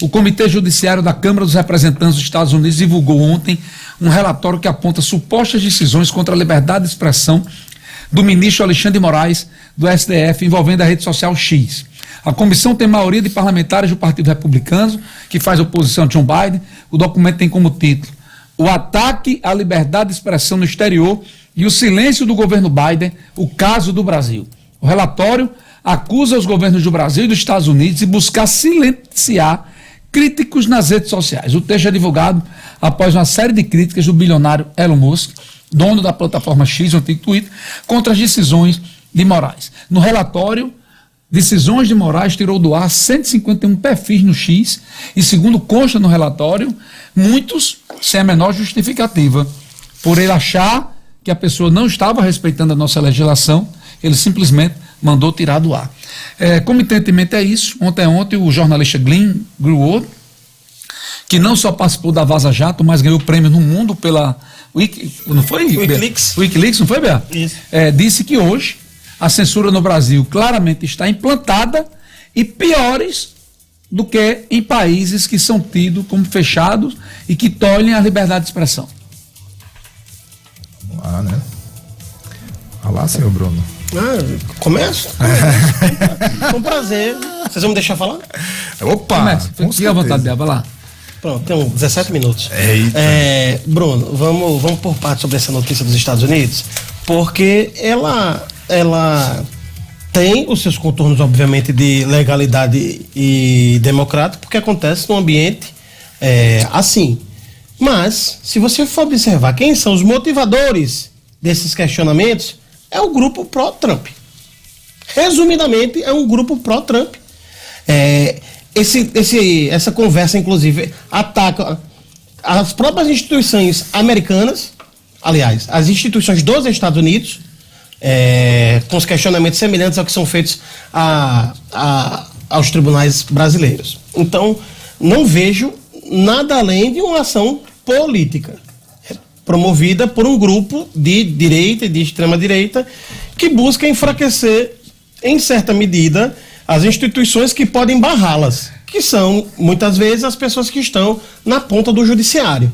O Comitê Judiciário da Câmara dos Representantes dos Estados Unidos divulgou ontem um relatório que aponta supostas decisões contra a liberdade de expressão do ministro Alexandre de Moraes, do STF, envolvendo a rede social X. A comissão tem maioria de parlamentares do Partido Republicano, que faz oposição a John Biden. O documento tem como título: o ataque à liberdade de expressão no exterior e o silêncio do governo Biden, o caso do Brasil. O relatório acusa os governos do Brasil e dos Estados Unidos de buscar silenciar críticos nas redes sociais. O texto é divulgado após uma série de críticas do bilionário Elon Musk, dono da plataforma X, o antigo Twitter, contra as decisões de Moraes. No relatório, Decisões de Moraes tirou do ar 151 perfis no X e, segundo consta no relatório, muitos sem a menor justificativa. Por ele achar que a pessoa não estava respeitando a nossa legislação, ele simplesmente mandou tirar do ar. Comitentemente é isso. Ontem o jornalista Glenn Greenwald, que não só participou da Vaza Jato, mas ganhou prêmio no mundo pela Wikileaks, não foi, Bea? Isso. Disse que hoje a censura no Brasil claramente está implantada e piores do que em países que são tidos como fechados e que tolhem a liberdade de expressão. Vamos lá, né? Olha lá, senhor Bruno. Começa? Com prazer. Vocês vão me deixar falar? Opa! Fique à vontade, Bea, vai lá. Pronto, tem 17 minutos. Eita. Bruno, vamos por parte sobre essa notícia dos Estados Unidos, porque ela tem os seus contornos, obviamente, de legalidade e democrático, porque acontece num ambiente assim. Mas, se você for observar quem são os motivadores desses questionamentos, é o grupo pró-Trump. Resumidamente, é um grupo pró-Trump. Essa conversa, inclusive, ataca as próprias instituições americanas, aliás, as instituições dos Estados Unidos, com os questionamentos semelhantes ao que são feitos aos tribunais brasileiros. Então, não vejo nada além de uma ação política promovida por um grupo de direita e de extrema-direita que busca enfraquecer, em certa medida, as instituições que podem barrá-las, que são, muitas vezes, as pessoas que estão na ponta do judiciário.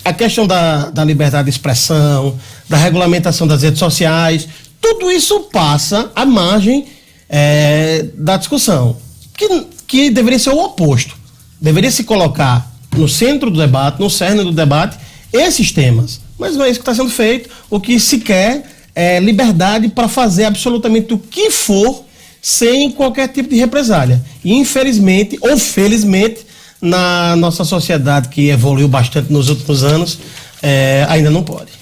A questão da liberdade de expressão, da regulamentação das redes sociais, tudo isso passa à margem da discussão, que deveria ser o oposto. Deveria se colocar no centro do debate, no cerne do debate, esses temas. Mas não é isso que está sendo feito. O que se quer é liberdade para fazer absolutamente o que for, sem qualquer tipo de represália. E infelizmente, ou felizmente, na nossa sociedade, que evoluiu bastante nos últimos anos, ainda não pode.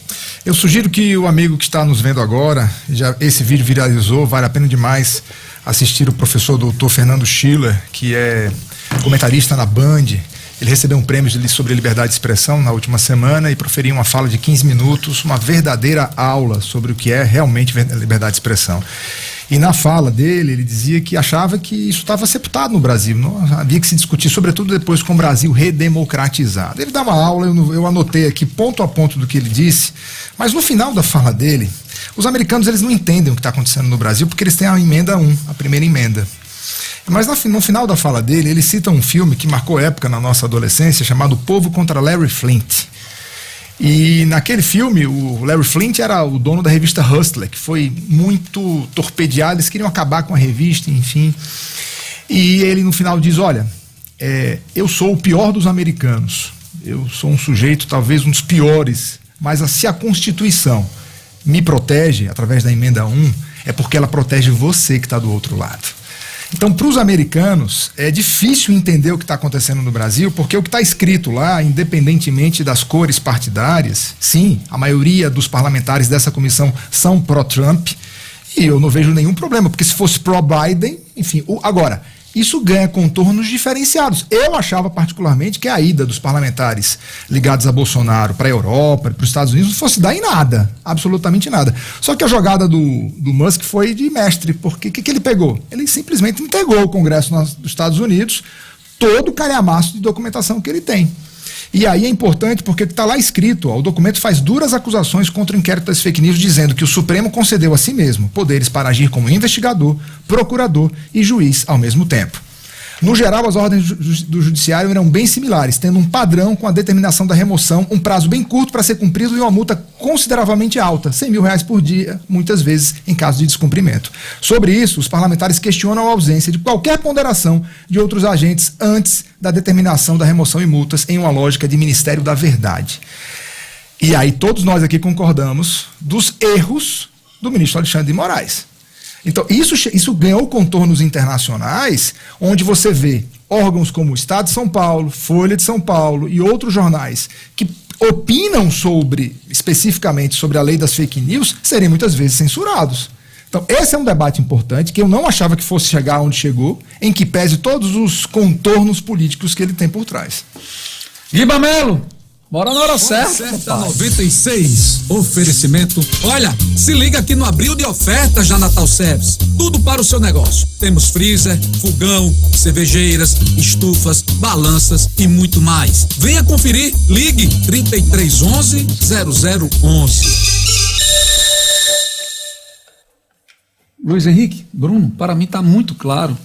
Eu sugiro que o amigo que está nos vendo agora, esse vídeo viralizou, vale a pena demais assistir o professor doutor Fernando Schiller, que é comentarista na Band. Ele recebeu um prêmio sobre liberdade de expressão na última semana e proferiu uma fala de 15 minutos, uma verdadeira aula sobre o que é realmente liberdade de expressão. E na fala dele, ele dizia que achava que isso estava sepultado no Brasil, não havia que se discutir, sobretudo depois com o Brasil redemocratizado. Ele dá uma aula, eu anotei aqui ponto a ponto do que ele disse, mas no final da fala dele, os americanos eles não entendem o que está acontecendo no Brasil porque eles têm a emenda 1, a primeira emenda. Mas no final da fala dele, ele cita um filme que marcou época na nossa adolescência, chamado O Povo contra Larry Flynt. E naquele filme, o Larry Flynt era o dono da revista Hustler, que foi muito torpedeado, eles queriam acabar com a revista, enfim. E ele no final diz, olha, eu sou o pior dos americanos, eu sou um sujeito talvez um dos piores, mas se a Constituição me protege através da emenda 1, é porque ela protege você que está do outro lado. Então, para os americanos, é difícil entender o que está acontecendo no Brasil, porque o que está escrito lá, independentemente das cores partidárias, sim, a maioria dos parlamentares dessa comissão são pró-Trump, e eu não vejo nenhum problema, porque se fosse pró-Biden, enfim, agora, isso ganha contornos diferenciados. Eu achava particularmente que a ida dos parlamentares ligados a Bolsonaro para a Europa, para os Estados Unidos, não fosse dar em nada, absolutamente nada. Só que a jogada do Musk foi de mestre, porque o que ele pegou? Ele simplesmente entregou ao Congresso dos Estados Unidos todo o calhamaço de documentação que ele tem. E aí é importante porque está lá escrito, o documento faz duras acusações contra o inquérito das fake news, dizendo que o Supremo concedeu a si mesmo poderes para agir como investigador, procurador e juiz ao mesmo tempo. No geral, as ordens do judiciário eram bem similares, tendo um padrão com a determinação da remoção, um prazo bem curto para ser cumprido e uma multa consideravelmente alta, R$100 mil por dia, muitas vezes em caso de descumprimento. Sobre isso, os parlamentares questionam a ausência de qualquer ponderação de outros agentes antes da determinação da remoção e multas em uma lógica de Ministério da Verdade. E aí todos nós aqui concordamos dos erros do ministro Alexandre de Moraes. Então, isso ganhou contornos internacionais, onde você vê órgãos como o Estado de São Paulo, Folha de São Paulo e outros jornais que opinam especificamente sobre a lei das fake news, serem muitas vezes censurados. Então, esse é um debate importante, que eu não achava que fosse chegar onde chegou, em que pese todos os contornos políticos que ele tem por trás. Guiba Melo, bora na hora certa. 96, oferecimento. Olha, se liga aqui no Abril de Ofertas da Natal Service. Tudo para o seu negócio. Temos freezer, fogão, cervejeiras, estufas, balanças e muito mais. Venha conferir. Ligue 3311-0011. Luiz Henrique, Bruno, para mim está muito claro,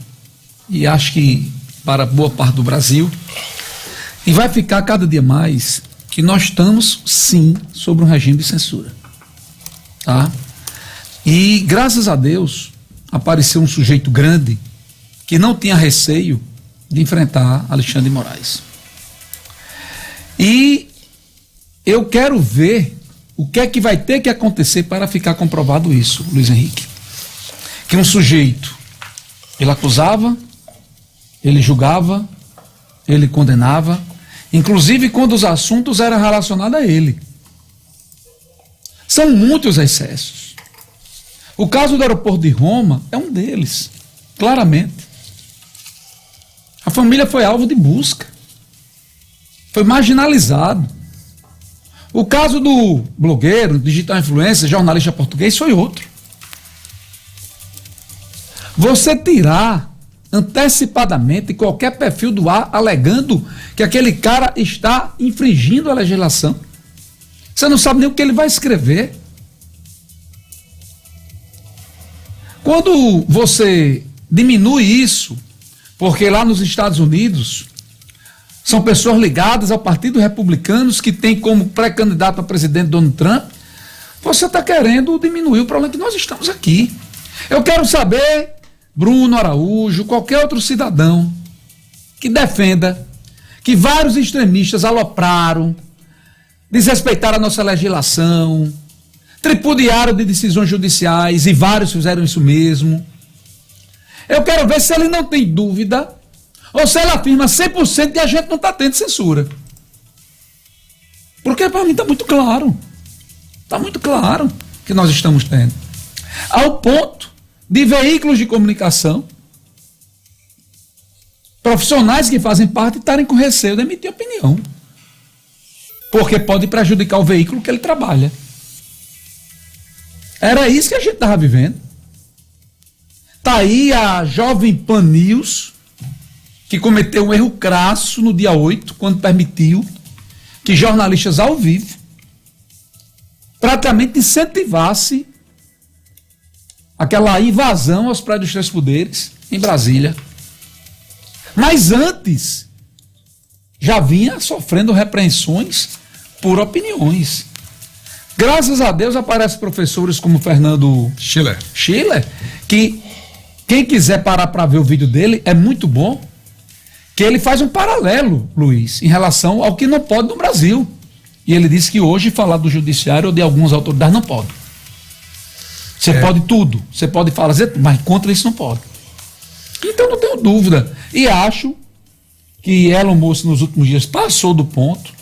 e acho que para boa parte do Brasil, e vai ficar cada dia mais, que nós estamos, sim, sob um regime de censura. Tá? E, graças a Deus, apareceu um sujeito grande que não tinha receio de enfrentar Alexandre de Moraes. E eu quero ver o que é que vai ter que acontecer para ficar comprovado isso, Luiz Henrique. Que um sujeito, ele acusava, ele julgava, ele condenava, inclusive quando os assuntos eram relacionados a ele. São muitos excessos. O caso do aeroporto de Roma é um deles, claramente. A família foi alvo de busca, foi marginalizado. O caso do blogueiro, digital influencer, jornalista português foi outro. Você tirar antecipadamente qualquer perfil do ar alegando que aquele cara está infringindo a legislação. Você não sabe nem o que ele vai escrever. Quando você diminui isso, porque lá nos Estados Unidos são pessoas ligadas ao Partido Republicano que tem como pré-candidato a presidente Donald Trump, você está querendo diminuir o problema que nós estamos aqui. Eu quero saber, Bruno Araújo, qualquer outro cidadão que defenda que vários extremistas alopraram, desrespeitaram a nossa legislação, tripudiaram de decisões judiciais e vários fizeram isso mesmo. Eu quero ver se ele não tem dúvida ou se ele afirma 100% que a gente não está tendo censura. Porque para mim está muito claro. Está muito claro que nós estamos tendo. Ao ponto de veículos de comunicação, profissionais que fazem parte estarem com receio de emitir opinião. Porque pode prejudicar o veículo que ele trabalha. Era isso que a gente estava vivendo. Está aí a Jovem Pan News, que cometeu um erro crasso no dia 8, quando permitiu que jornalistas ao vivo praticamente incentivasse aquela invasão aos prédios dos Três Poderes, em Brasília. Mas antes, já vinha sofrendo repreensões por opiniões. Graças a Deus aparecem professores como Fernando Schiller, que quem quiser parar para ver o vídeo dele, é muito bom, que ele faz um paralelo, Luiz, em relação ao que não pode no Brasil. E ele disse que hoje falar do judiciário ou de algumas autoridades não pode. Você pode tudo, você pode fazer, mas contra isso não pode. Então não tenho dúvida. E acho que Elon Musk nos últimos dias passou do ponto,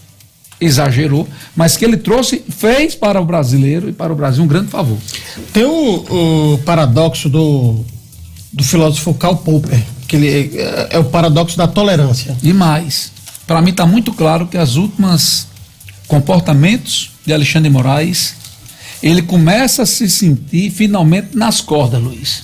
exagerou, mas que ele fez para o brasileiro e para o Brasil um grande favor. Tem um paradoxo do filósofo Karl Popper, que ele é o paradoxo da tolerância. E mais, para mim está muito claro que as últimas comportamentos de Alexandre de Moraes, ele começa a se sentir finalmente nas cordas, Luiz.